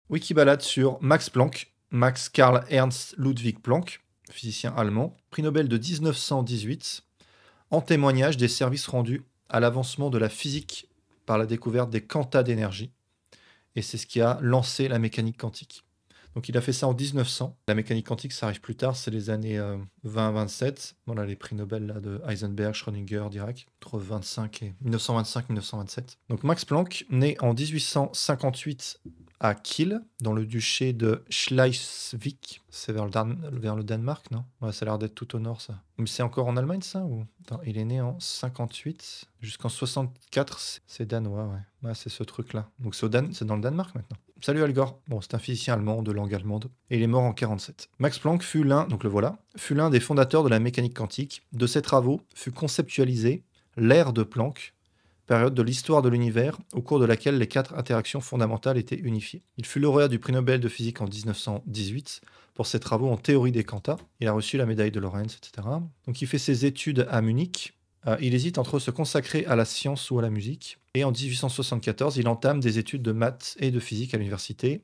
Wikibalade sur Max Planck, Max Karl Ernst Ludwig Planck, physicien allemand, prix Nobel de 1918, en témoignage des services rendus à l'avancement de la physique par la découverte des quantas d'énergie. Et c'est ce qui a lancé la mécanique quantique. Donc il a fait ça en 1900. La mécanique quantique, ça arrive plus tard, c'est les années 20-27. Voilà les prix Nobel là, de Heisenberg, Schrödinger, Dirac, entre 1925 et 1927. Donc Max Planck, né en 1858 à Kiel, dans le duché de Schleswig. C'est vers le Danemark, non? Ouais, ça a l'air d'être tout au nord, ça. Mais c'est encore en Allemagne, ça ou... Attends, il est né en 58 jusqu'en 64, c'est danois, ouais. Ouais, c'est ce truc-là. Donc c'est dans le Danemark maintenant. Salut Al Gore. Bon, c'est un physicien allemand de langue allemande et il est mort en 47. Max Planck fut donc le voilà, fut l'un des fondateurs de la mécanique quantique. De ses travaux fut conceptualisé l'ère de Planck, période de l'histoire de l'univers au cours de laquelle les 4 interactions fondamentales étaient unifiées. Il fut lauréat du prix Nobel de physique en 1918 pour ses travaux en théorie des quantas. Il a reçu la médaille de Lorentz, etc. Donc il fait ses études à Munich. Il hésite entre se consacrer à la science ou à la musique. Et en 1874, il entame des études de maths et de physique à l'université.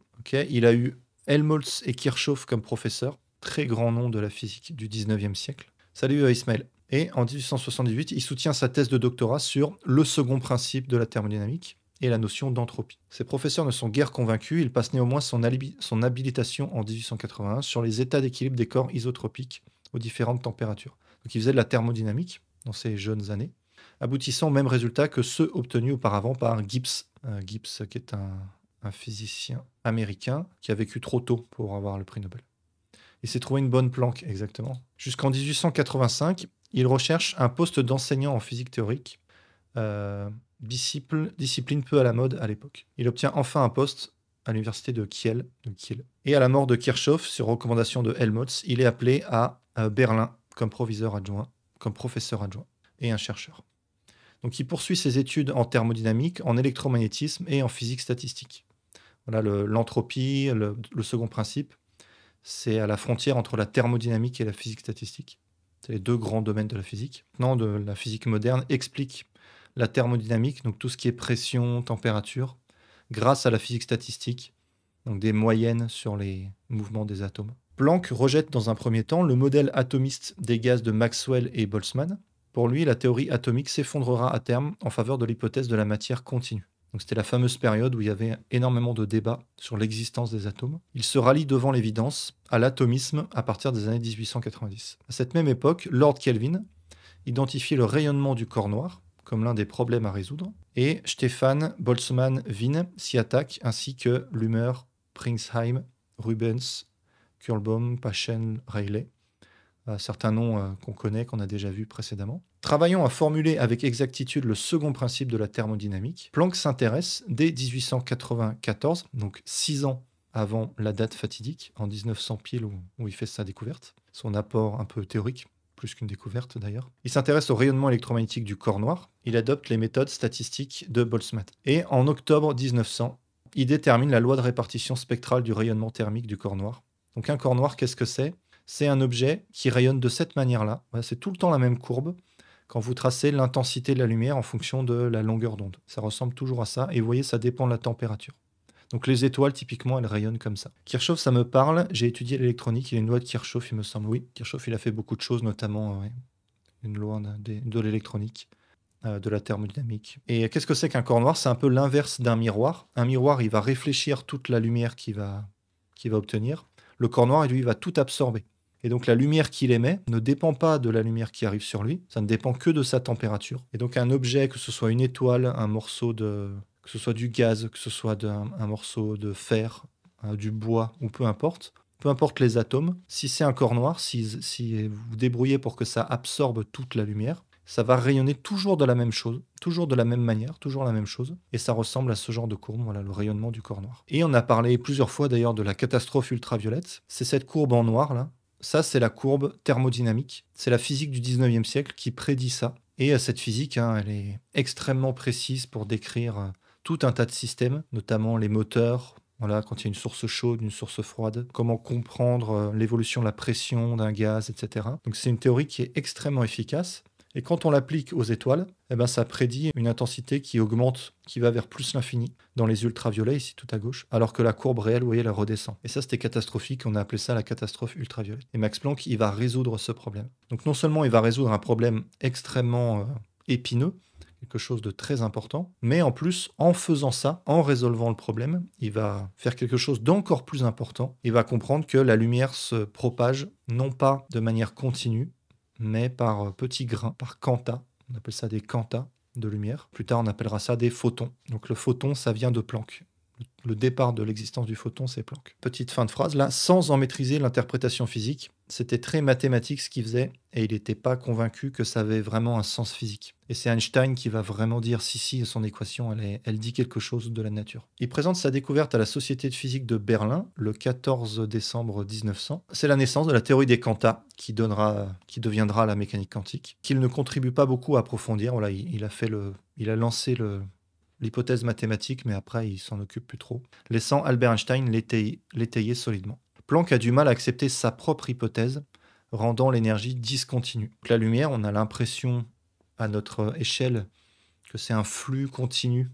Il a eu Helmholtz et Kirchhoff comme professeurs, très grands noms de la physique du 19e siècle. Salut Ismaël. Et en 1878, il soutient sa thèse de doctorat sur le second principe de la thermodynamique et la notion d'entropie. Ses professeurs ne sont guère convaincus, il passe néanmoins son habilitation en 1881 sur les états d'équilibre des corps isotropiques aux différentes températures. Donc il faisait de la thermodynamique dans ses jeunes années, aboutissant au même résultat que ceux obtenus auparavant par Gibbs. Gibbs, qui est un physicien américain qui a vécu trop tôt pour avoir le prix Nobel. Il s'est trouvé une bonne planque, exactement. Jusqu'en 1885, il recherche un poste d'enseignant en physique théorique, discipline peu à la mode à l'époque. Il obtient enfin un poste à l'université de Kiel. Et à la mort de Kirchhoff, sur recommandation de Helmholtz, il est appelé à Berlin comme professeur adjoint et un chercheur. Donc il poursuit ses études en thermodynamique, en électromagnétisme et en physique statistique. Voilà l'entropie, le second principe, c'est à la frontière entre la thermodynamique et la physique statistique. C'est les deux grands domaines de la physique. Maintenant, de la physique moderne explique la thermodynamique, donc tout ce qui est pression, température, grâce à la physique statistique, donc des moyennes sur les mouvements des atomes. Planck rejette dans un premier temps le modèle atomiste des gaz de Maxwell et Boltzmann. Pour lui, la théorie atomique s'effondrera à terme en faveur de l'hypothèse de la matière continue. Donc c'était la fameuse période où il y avait énormément de débats sur l'existence des atomes. Il se rallie devant l'évidence à l'atomisme à partir des années 1890. À cette même époque, Lord Kelvin identifie le rayonnement du corps noir comme l'un des problèmes à résoudre, et Stefan Boltzmann-Wien s'y attaque, ainsi que Lummer, Pringsheim, Rubens, Kuhlbaum, Paschen, Rayleigh. Certains noms qu'on connaît, qu'on a déjà vus précédemment. Travaillant à formuler avec exactitude le second principe de la thermodynamique, Planck s'intéresse dès 1894, donc 6 ans avant la date fatidique, en 1900 pile où il fait sa découverte, son apport un peu théorique, plus qu'une découverte d'ailleurs. Il s'intéresse au rayonnement électromagnétique du corps noir, il adopte les méthodes statistiques de Boltzmann. Et en octobre 1900, il détermine la loi de répartition spectrale du rayonnement thermique du corps noir. Donc un corps noir, qu'est-ce que c'est ? C'est un objet qui rayonne de cette manière-là. Voilà, c'est tout le temps la même courbe quand vous tracez l'intensité de la lumière en fonction de la longueur d'onde. Ça ressemble toujours à ça. Et vous voyez, ça dépend de la température. Donc les étoiles, typiquement, elles rayonnent comme ça. Kirchhoff, ça me parle. J'ai étudié l'électronique. Il y a une loi de Kirchhoff, il me semble. Oui, Kirchhoff, il a fait beaucoup de choses, notamment une loi de l'électronique, de la thermodynamique. Et qu'est-ce que c'est qu'un corps noir ? C'est un peu l'inverse d'un miroir. Un miroir, il va réfléchir toute la lumière qu'il va obtenir. Le corps noir, lui, il va tout absorber. Et donc la lumière qu'il émet ne dépend pas de la lumière qui arrive sur lui, ça ne dépend que de sa température. Et donc un objet, que ce soit une étoile, un morceau que ce soit du gaz, que ce soit un morceau de fer, du bois, ou peu importe les atomes, si c'est un corps noir, si vous vous débrouillez pour que ça absorbe toute la lumière, ça va rayonner toujours de la même chose, toujours de la même manière, toujours la même chose, et ça ressemble à ce genre de courbe, voilà, le rayonnement du corps noir. Et on a parlé plusieurs fois d'ailleurs de la catastrophe ultraviolette, c'est cette courbe en noir là. Ça, c'est la courbe thermodynamique. C'est la physique du 19e siècle qui prédit ça. Et cette physique, elle est extrêmement précise pour décrire tout un tas de systèmes, notamment les moteurs, voilà, quand il y a une source chaude, une source froide, comment comprendre l'évolution de la pression d'un gaz, etc. Donc c'est une théorie qui est extrêmement efficace. Et quand on l'applique aux étoiles, eh ben, ça prédit une intensité qui augmente, qui va vers plus l'infini dans les ultraviolets, ici tout à gauche, alors que la courbe réelle, vous voyez, elle redescend. Et ça, c'était catastrophique, on a appelé ça la catastrophe ultraviolette. Et Max Planck, il va résoudre ce problème. Donc non seulement il va résoudre un problème extrêmement épineux, quelque chose de très important, mais en plus, en faisant ça, en résolvant le problème, il va faire quelque chose d'encore plus important. Il va comprendre que la lumière se propage non pas de manière continue, mais par petits grains, par quanta. On appelle ça des quantas de lumière. Plus tard, on appellera ça des photons. Donc le photon, ça vient de Planck. Le départ de l'existence du photon, c'est Planck. Petite fin de phrase, là, sans en maîtriser l'interprétation physique, c'était très mathématique ce qu'il faisait, et il n'était pas convaincu que ça avait vraiment un sens physique. Et c'est Einstein qui va vraiment dire si, son équation, elle dit quelque chose de la nature. Il présente sa découverte à la Société de physique de Berlin le 14 décembre 1900. C'est la naissance de la théorie des quantas qui deviendra la mécanique quantique, qu'il ne contribue pas beaucoup à approfondir. Voilà, il a lancé l'hypothèse mathématique, mais après, il s'en occupe plus trop, laissant Albert Einstein l'étayer solidement. Planck a du mal à accepter sa propre hypothèse, rendant l'énergie discontinue. La lumière, on a l'impression, à notre échelle, que c'est un flux continu,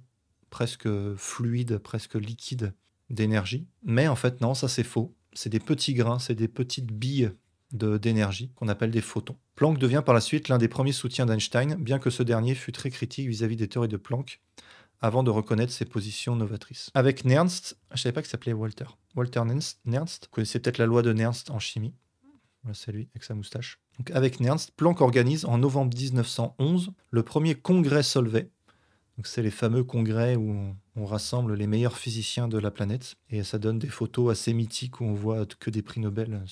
presque fluide, presque liquide d'énergie. Mais en fait, non, ça c'est faux. C'est des petits grains, c'est des petites billes d'énergie qu'on appelle des photons. Planck devient par la suite l'un des premiers soutiens d'Einstein, bien que ce dernier fût très critique vis-à-vis des théories de Planck, avant de reconnaître ses positions novatrices. Avec Nernst, je ne savais pas qu'il s'appelait Walter. Walter Nernst, vous connaissez peut-être la loi de Nernst en chimie. Voilà, c'est lui, avec sa moustache. Donc avec Nernst, Planck organise en novembre 1911 le premier congrès Solvay. Donc c'est les fameux congrès où on rassemble les meilleurs physiciens de la planète. Et ça donne des photos assez mythiques où on voit que des prix Nobel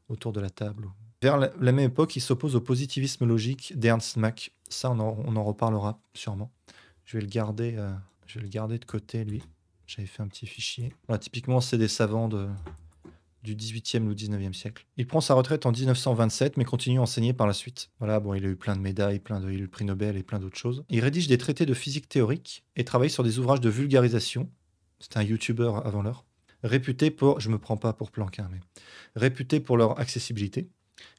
autour de la table. Vers la même époque, il s'oppose au positivisme logique d'Ernst Mach. Ça, on en reparlera sûrement. Je vais le garder de côté, lui. J'avais fait un petit fichier. Voilà, typiquement, c'est des savants du 18e ou 19e siècle. Il prend sa retraite en 1927, mais continue à enseigner par la suite. Voilà, bon, il a eu plein de médailles, il a eu le prix Nobel et plein d'autres choses. Il rédige des traités de physique théorique et travaille sur des ouvrages de vulgarisation. C'était un YouTuber avant l'heure. Réputé pour, je me prends pas pour Planck, mais réputé pour leur accessibilité.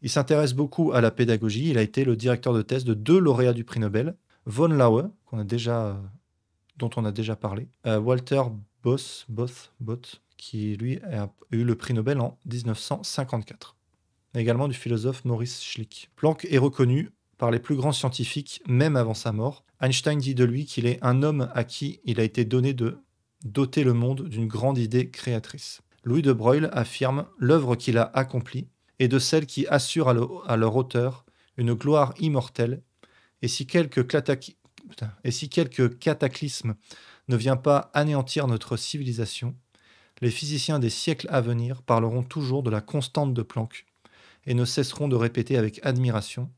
Il s'intéresse beaucoup à la pédagogie. Il a été le directeur de thèse de 2 lauréats du prix Nobel. Von Laue, dont on a déjà parlé, Walter Both, qui lui a eu le prix Nobel en 1954. Également du philosophe Maurice Schlick. Planck est reconnu par les plus grands scientifiques, même avant sa mort. Einstein dit de lui qu'il est un homme à qui il a été donné de doter le monde d'une grande idée créatrice. Louis de Broglie affirme l'œuvre qu'il a accomplie est de celles qui assurent à leur auteur une gloire immortelle. Et si quelque cataclysme ne vient pas anéantir notre civilisation, les physiciens des siècles à venir parleront toujours de la constante de Planck et ne cesseront de répéter avec admiration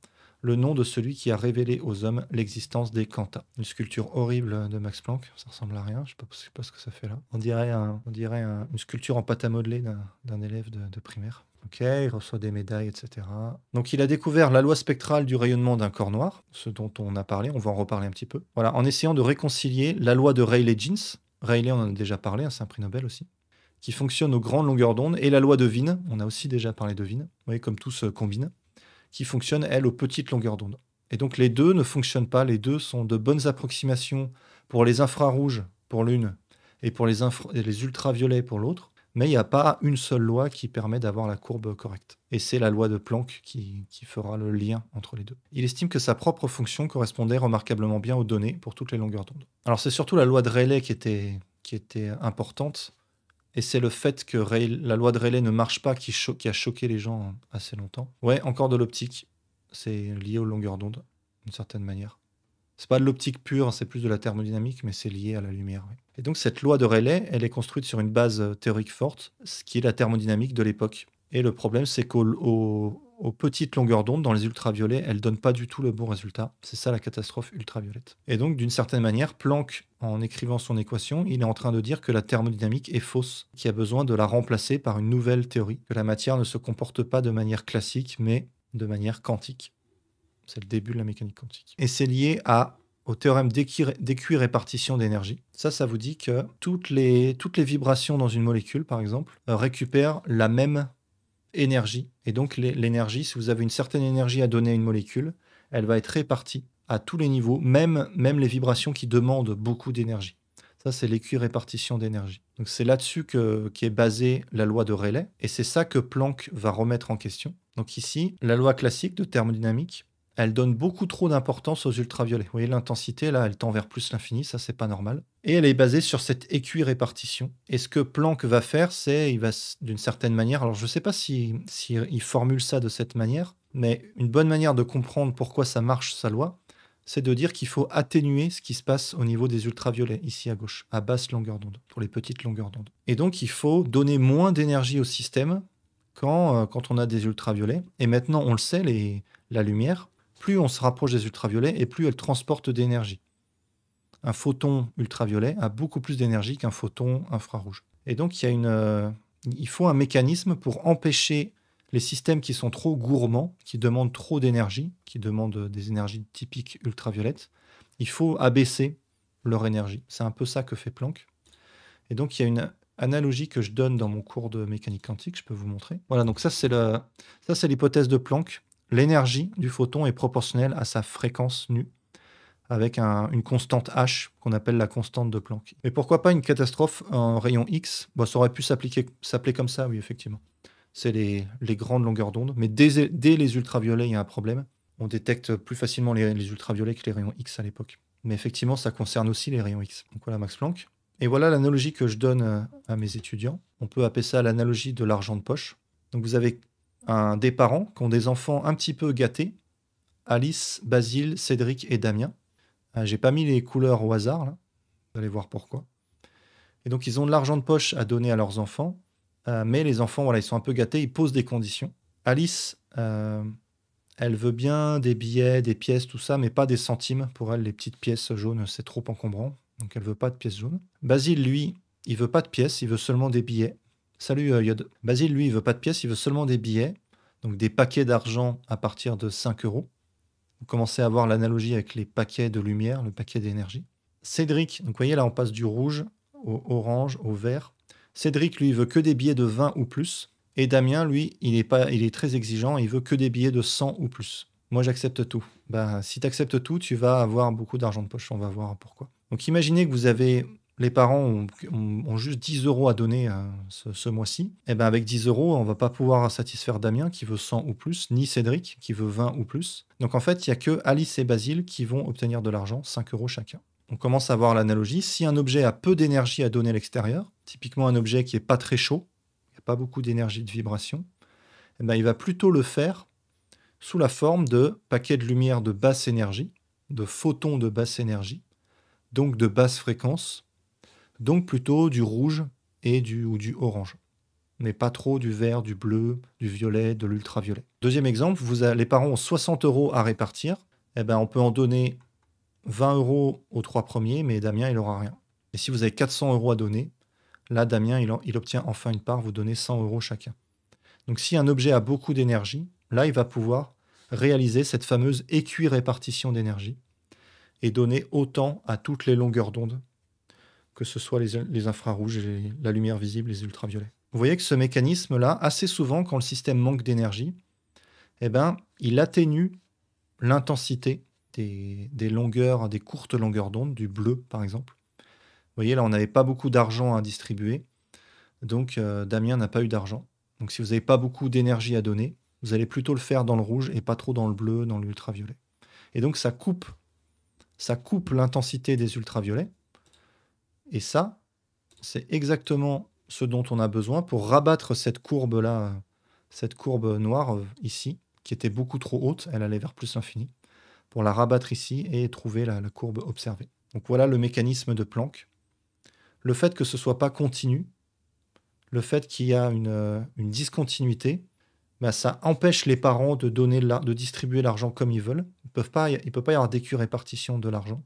le nom de celui qui a révélé aux hommes l'existence des quantas. Une sculpture horrible de Max Planck, ça ressemble à rien, je sais pas ce que ça fait là. On dirait une sculpture en pâte à modeler d'un élève de primaire. Ok, il reçoit des médailles, etc. Donc il a découvert la loi spectrale du rayonnement d'un corps noir, ce dont on a parlé, on va en reparler un petit peu. Voilà, en essayant de réconcilier la loi de Rayleigh-Jeans, Rayleigh on en a déjà parlé, c'est un prix Nobel aussi, qui fonctionne aux grandes longueurs d'onde, et la loi de Wien, on a aussi déjà parlé de Wien, vous voyez comme tout se combine, qui fonctionne, elle, aux petites longueurs d'onde. Et donc les deux ne fonctionnent pas, les deux sont de bonnes approximations pour les infrarouges pour l'une et pour les ultraviolets pour l'autre, mais il n'y a pas une seule loi qui permet d'avoir la courbe correcte. Et c'est la loi de Planck qui fera le lien entre les deux. Il estime que sa propre fonction correspondait remarquablement bien aux données pour toutes les longueurs d'onde. Alors c'est surtout la loi de Rayleigh qui était importante, et c'est le fait que la loi de Rayleigh ne marche pas qui a choqué les gens assez longtemps. Ouais, encore de l'optique. C'est lié aux longueurs d'onde, d'une certaine manière. C'est pas de l'optique pure, c'est plus de la thermodynamique, mais c'est lié à la lumière. Oui. Et donc cette loi de Rayleigh, elle est construite sur une base théorique forte, ce qui est la thermodynamique de l'époque. Et le problème, c'est qu'aux petites longueurs d'onde, dans les ultraviolets, elle donne pas du tout le bon résultat. C'est ça la catastrophe ultraviolette. Et donc, d'une certaine manière, Planck, en écrivant son équation, il est en train de dire que la thermodynamique est fausse, qu'il y a besoin de la remplacer par une nouvelle théorie, que la matière ne se comporte pas de manière classique, mais de manière quantique. C'est le début de la mécanique quantique. Et c'est lié au théorème d'équirépartition d'énergie. Ça vous dit que toutes les vibrations dans une molécule, par exemple, récupèrent la même énergie. Et donc l'énergie, si vous avez une certaine énergie à donner à une molécule, elle va être répartie à tous les niveaux, même les vibrations qui demandent beaucoup d'énergie. Ça, c'est l'équirépartition d'énergie. Donc c'est là-dessus qu'est basée la loi de Rayleigh, et c'est ça que Planck va remettre en question. Donc ici, la loi classique de thermodynamique, elle donne beaucoup trop d'importance aux ultraviolets. Vous voyez, l'intensité, là, elle tend vers plus l'infini, ça, c'est pas normal. Et elle est basée sur cette équirépartition. Et ce que Planck va faire, c'est, il va, d'une certaine manière, alors je sais pas si il formule ça de cette manière, mais une bonne manière de comprendre pourquoi ça marche, sa loi, c'est de dire qu'il faut atténuer ce qui se passe au niveau des ultraviolets, ici à gauche, à basse longueur d'onde, pour les petites longueurs d'onde. Et donc, il faut donner moins d'énergie au système quand on a des ultraviolets. Et maintenant, on le sait, la lumière, plus on se rapproche des ultraviolets et plus elle transporte d'énergie. Un photon ultraviolet a beaucoup plus d'énergie qu'un photon infrarouge. Et donc, il faut un mécanisme pour empêcher les systèmes qui sont trop gourmands, qui demandent trop d'énergie, qui demandent des énergies typiques ultraviolettes. Il faut abaisser leur énergie. C'est un peu ça que fait Planck. Et donc, il y a une analogie que je donne dans mon cours de mécanique quantique, je peux vous montrer. Voilà, donc ça, c'est l'hypothèse de Planck. L'énergie du photon est proportionnelle à sa fréquence nue, avec une constante H qu'on appelle la constante de Planck. Mais pourquoi pas une catastrophe en rayon X? Bon, ça aurait pu s'appeler comme ça, oui, effectivement. C'est les grandes longueurs d'onde. Mais dès les ultraviolets, il y a un problème. On détecte plus facilement les ultraviolets que les rayons X à l'époque. Mais effectivement, ça concerne aussi les rayons X. Donc voilà Max Planck. Et voilà l'analogie que je donne à mes étudiants. On peut appeler ça l'analogie de l'argent de poche. Donc vous avez des parents qui ont des enfants un petit peu gâtés. Alice, Basile, Cédric et Damien. J'ai pas mis les couleurs au hasard, là. Vous allez voir pourquoi. Et donc, ils ont de l'argent de poche à donner à leurs enfants. Mais les enfants, voilà, ils sont un peu gâtés. Ils posent des conditions. Alice, elle veut bien des billets, des pièces, tout ça, mais pas des centimes. Pour elle, les petites pièces jaunes, c'est trop encombrant. Donc, elle veut pas de pièces jaunes. Basile, lui, il veut pas de pièces. Il veut seulement des billets. Salut, Yod. Basile, lui, il veut pas de pièces. Il veut seulement des billets. Donc, des paquets d'argent à partir de 5 euros. Vous commencez à voir l'analogie avec les paquets de lumière, le paquet d'énergie. Cédric, donc vous voyez là, on passe du rouge au orange, au vert. Cédric, lui, il veut que des billets de 20 ou plus. Et Damien, lui, il est très exigeant, il veut que des billets de 100 ou plus. Moi, j'accepte tout. Bah, si tu acceptes tout, tu vas avoir beaucoup d'argent de poche. On va voir pourquoi. Donc, imaginez que vous avez... Les parents ont juste 10 euros à donner ce mois-ci. Et ben avec 10 euros, on ne va pas pouvoir satisfaire Damien qui veut 100 ou plus, ni Cédric qui veut 20 ou plus. Donc en fait, il n'y a que Alice et Basile qui vont obtenir de l'argent, 5 euros chacun. On commence à voir l'analogie. Si un objet a peu d'énergie à donner à l'extérieur, typiquement un objet qui n'est pas très chaud, il n'y a pas beaucoup d'énergie de vibration, eh ben il va plutôt le faire sous la forme de paquets de lumière de basse énergie, de photons de basse énergie, donc de basse fréquence, donc plutôt du rouge ou du orange, mais pas trop du vert, du bleu, du violet, de l'ultraviolet. Deuxième exemple, les parents ont 60 euros à répartir. Eh ben, on peut en donner 20 euros aux 3 premiers, mais Damien, il n'aura rien. Et si vous avez 400 euros à donner, là, Damien, il obtient enfin une part, vous donnez 100 euros chacun. Donc si un objet a beaucoup d'énergie, là, il va pouvoir réaliser cette fameuse équirépartition d'énergie et donner autant à toutes les longueurs d'onde, que ce soit les infrarouges, la lumière visible, les ultraviolets. Vous voyez que ce mécanisme-là, assez souvent, quand le système manque d'énergie, eh ben, il atténue l'intensité des longueurs, des courtes longueurs d'onde, du bleu par exemple. Vous voyez, là, on n'avait pas beaucoup d'argent à distribuer, donc Damien n'a pas eu d'argent. Donc si vous n'avez pas beaucoup d'énergie à donner, vous allez plutôt le faire dans le rouge et pas trop dans le bleu, dans l'ultraviolet. Et donc ça coupe l'intensité des ultraviolets. Et ça, c'est exactement ce dont on a besoin pour rabattre cette courbe-là, cette courbe noire ici, qui était beaucoup trop haute, elle allait vers plus l'infini, pour la rabattre ici et trouver la courbe observée. Donc voilà le mécanisme de Planck. Le fait que ce ne soit pas continu, le fait qu'il y a une discontinuité, bah, ça empêche les parents de distribuer l'argent comme ils veulent. Il ne peut pas y avoir d'équirépartition de l'argent.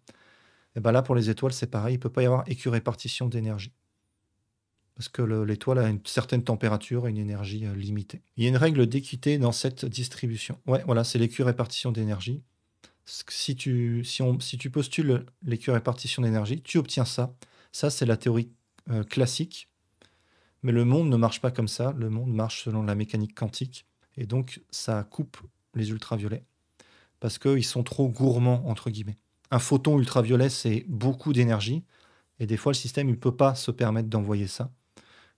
Et ben là, pour les étoiles, c'est pareil, il ne peut pas y avoir équirépartition d'énergie. Parce que l'étoile a une certaine température et une énergie limitée. Il y a une règle d'équité dans cette distribution. Ouais, voilà, c'est l'équirépartition d'énergie. Si tu postules l'équirépartition d'énergie, tu obtiens ça. Ça, c'est la théorie classique. Mais le monde ne marche pas comme ça. Le monde marche selon la mécanique quantique. Et donc, ça coupe les ultraviolets. parce qu'ils sont trop gourmands, entre guillemets. Un photon ultraviolet, c'est beaucoup d'énergie, et des fois, le système ne peut pas se permettre d'envoyer ça.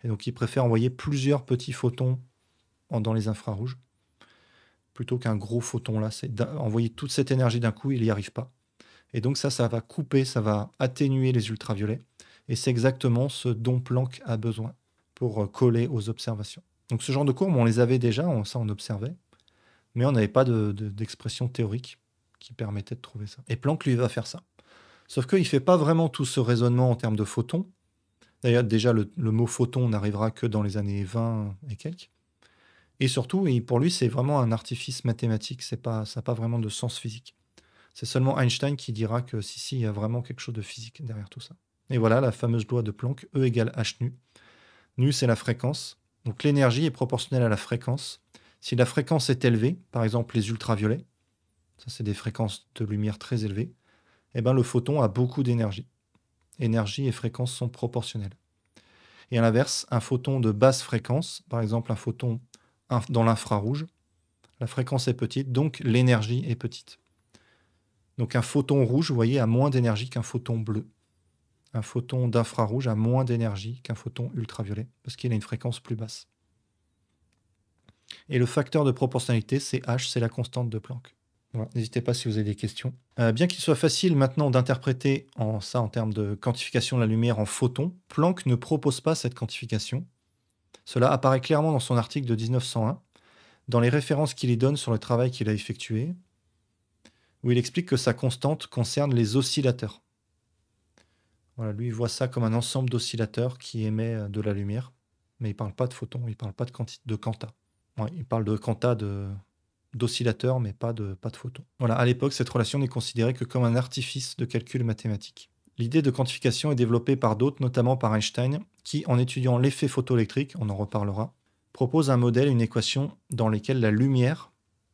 Et donc, il préfère envoyer plusieurs petits photons dans les infrarouges, plutôt qu'un gros photon là. C'est envoyer toute cette énergie d'un coup, il n'y arrive pas. Et donc ça va couper, ça va atténuer les ultraviolets. Et c'est exactement ce dont Planck a besoin pour coller aux observations. Donc ce genre de courbes, on les avait déjà, ça on observait, mais on n'avait pas d'expression théorique qui permettait de trouver ça. Et Planck, lui, va faire ça. Sauf qu'il ne fait pas vraiment tout ce raisonnement en termes de photons. D'ailleurs, déjà, le mot photon n'arrivera que dans les années 20 et quelques. Et surtout, pour lui, c'est vraiment un artifice mathématique, ça n'a pas vraiment de sens physique. C'est seulement Einstein qui dira que si, il y a vraiment quelque chose de physique derrière tout ça. Et voilà la fameuse loi de Planck, E égale H nu. Nu, c'est la fréquence. Donc l'énergie est proportionnelle à la fréquence. Si la fréquence est élevée, par exemple les ultraviolets, ça c'est des fréquences de lumière très élevées, eh ben, le photon a beaucoup d'énergie. Énergie et fréquence sont proportionnelles. Et à l'inverse, un photon de basse fréquence, par exemple un photon dans l'infrarouge, la fréquence est petite, donc l'énergie est petite. Donc un photon rouge, vous voyez, a moins d'énergie qu'un photon bleu. Un photon d'infrarouge a moins d'énergie qu'un photon ultraviolet, parce qu'il a une fréquence plus basse. Et le facteur de proportionnalité, c'est H, c'est la constante de Planck. Voilà. N'hésitez pas si vous avez des questions. Bien qu'il soit facile maintenant d'interpréter en termes de quantification de la lumière en photons, Planck ne propose pas cette quantification. Cela apparaît clairement dans son article de 1901, dans les références qu'il y donne sur le travail qu'il a effectué, où il explique que sa constante concerne les oscillateurs. Voilà, lui, il voit ça comme un ensemble d'oscillateurs qui émet de la lumière, mais il ne parle pas de photons, il ne parle pas de quanta. Ouais, il parle de quanta d'oscillateurs, mais pas de photons. Voilà, à l'époque, cette relation n'est considérée que comme un artifice de calcul mathématique. L'idée de quantification est développée par d'autres, notamment par Einstein, qui, en étudiant l'effet photoélectrique, on en reparlera, propose un modèle, une équation dans laquelle la lumière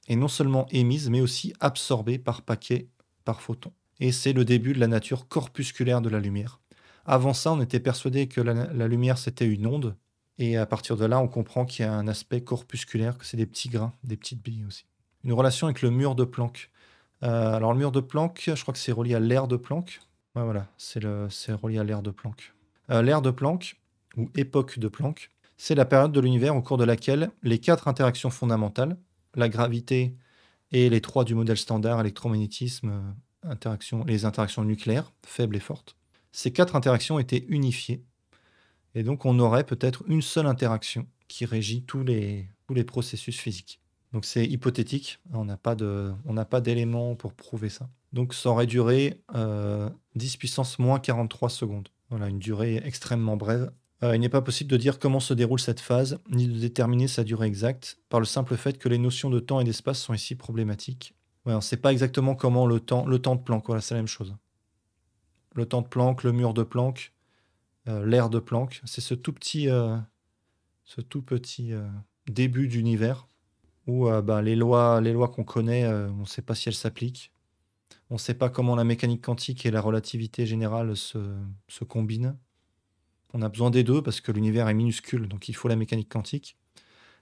est non seulement émise, mais aussi absorbée par paquets, par photons. Et c'est le début de la nature corpusculaire de la lumière. Avant ça, on était persuadé que la lumière, c'était une onde, et à partir de là, on comprend qu'il y a un aspect corpusculaire, que c'est des petits grains, des petites billes aussi. Une relation avec le mur de Planck. Alors le mur de Planck, je crois que c'est relié à l'aire de Planck. Ouais, voilà, c'est relié à l'aire de Planck. L'aire de Planck, ou époque de Planck, c'est la période de l'univers au cours de laquelle les 4 interactions fondamentales, la gravité et les 3 du modèle standard, électromagnétisme, les interactions nucléaires, faibles et fortes, ces 4 interactions étaient unifiées. Et donc on aurait peut-être une seule interaction qui régit tous les processus physiques. Donc c'est hypothétique, on n'a pas d'éléments pour prouver ça. Donc ça aurait duré 10 puissance moins 43 secondes. Voilà, une durée extrêmement brève. Il n'est pas possible de dire comment se déroule cette phase, ni de déterminer sa durée exacte, par le simple fait que les notions de temps et d'espace sont ici problématiques. Ouais, on ne sait pas exactement comment le temps de Planck, voilà, c'est la même chose. Le temps de Planck, le mur de Planck, l'aire de Planck, c'est ce tout petit début d'univers où les lois qu'on connaît, on ne sait pas si elles s'appliquent. On ne sait pas comment la mécanique quantique et la relativité générale se combinent. On a besoin des deux parce que l'univers est minuscule, donc il faut la mécanique quantique.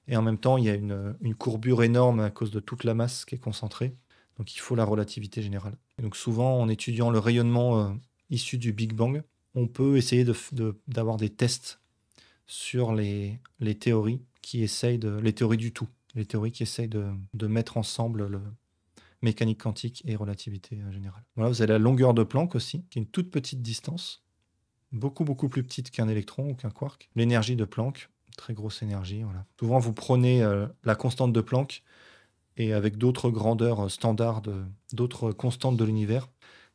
Et en même temps, il y a une courbure énorme à cause de toute la masse qui est concentrée. Donc il faut la relativité générale. Et donc souvent, en étudiant le rayonnement issu du Big Bang, on peut essayer d'avoir des tests sur les théories qui essayent les théories du tout, les théories qui essayent de mettre ensemble le mécanique quantique et relativité générale. Voilà, vous avez la longueur de Planck aussi, qui est une toute petite distance, beaucoup plus petite qu'un électron ou qu'un quark. L'énergie de Planck, très grosse énergie. Voilà. Souvent, vous prenez la constante de Planck et avec d'autres grandeurs standards, d'autres constantes de l'univers,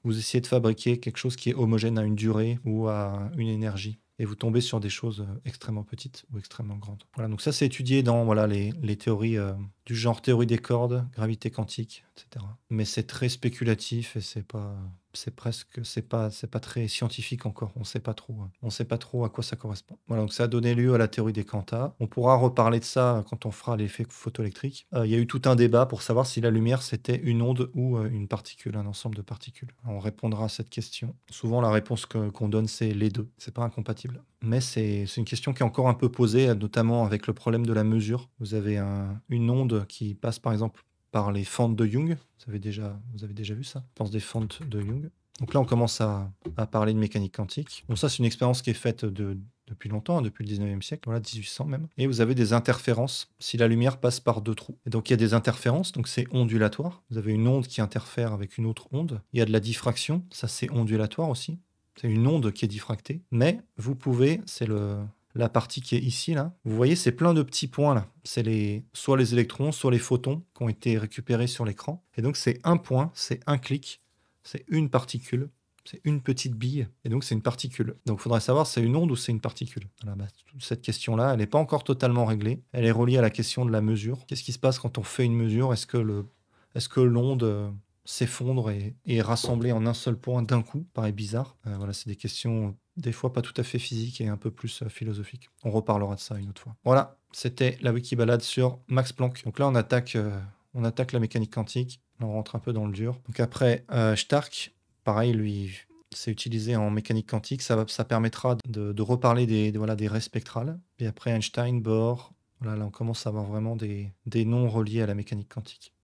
vous essayez de fabriquer quelque chose qui est homogène à une durée ou à une énergie. Et vous tombez sur des choses extrêmement petites ou extrêmement grandes. Voilà, donc ça, c'est étudié dans les théories du genre théorie des cordes, gravité quantique, etc. Mais c'est très spéculatif et c'est pas très scientifique encore. On sait pas trop à quoi ça correspond. Voilà, donc ça a donné lieu à la théorie des quantas. On pourra reparler de ça quand on fera l'effet photoélectrique. Il y a eu tout un débat pour savoir si la lumière c'était une onde ou une particule, un ensemble de particules. On répondra à cette question. Souvent, la réponse qu'on donne, c'est les deux. C'est pas incompatible. Mais c'est une question qui est encore un peu posée, notamment avec le problème de la mesure. Vous avez une onde qui passe par exemple par les fentes de Young. Vous avez déjà vu ça? Je pense des fentes de Young. Donc là, on commence à parler de mécanique quantique. Bon, ça, c'est une expérience qui est faite depuis longtemps, hein, depuis le 19e siècle, voilà, 1800 même. Et vous avez des interférences si la lumière passe par deux trous. Et donc, il y a des interférences, donc c'est ondulatoire. Vous avez une onde qui interfère avec une autre onde. Il y a de la diffraction, ça c'est ondulatoire aussi. C'est une onde qui est diffractée. Mais vous pouvez, c'est la partie qui est ici, là. Vous voyez, c'est plein de petits points, là. C'est soit les électrons, soit les photons qui ont été récupérés sur l'écran. Et donc, c'est un point, c'est un clic, c'est une particule, c'est une petite bille, et donc c'est une particule. Donc, il faudrait savoir, c'est une onde ou c'est une particule. Voilà, toute cette question-là, elle n'est pas encore totalement réglée. Elle est reliée à la question de la mesure. Qu'est-ce qui se passe quand on fait une mesure? Est-ce que l'onde s'effondre et est rassemblée en un seul point d'un coup? Paraît bizarre. Voilà, c'est des questions des fois pas tout à fait physiques et un peu plus philosophiques. On reparlera de ça une autre fois. Voilà, c'était la Wikibalade sur Max Planck. Donc là, on attaque la mécanique quantique. On rentre un peu dans le dur. Donc après, Stark, pareil, lui, c'est utilisé en mécanique quantique. Ça permettra de reparler des raies spectrales. Et après, Einstein, Bohr. Voilà, là, on commence à avoir vraiment des noms reliés à la mécanique quantique.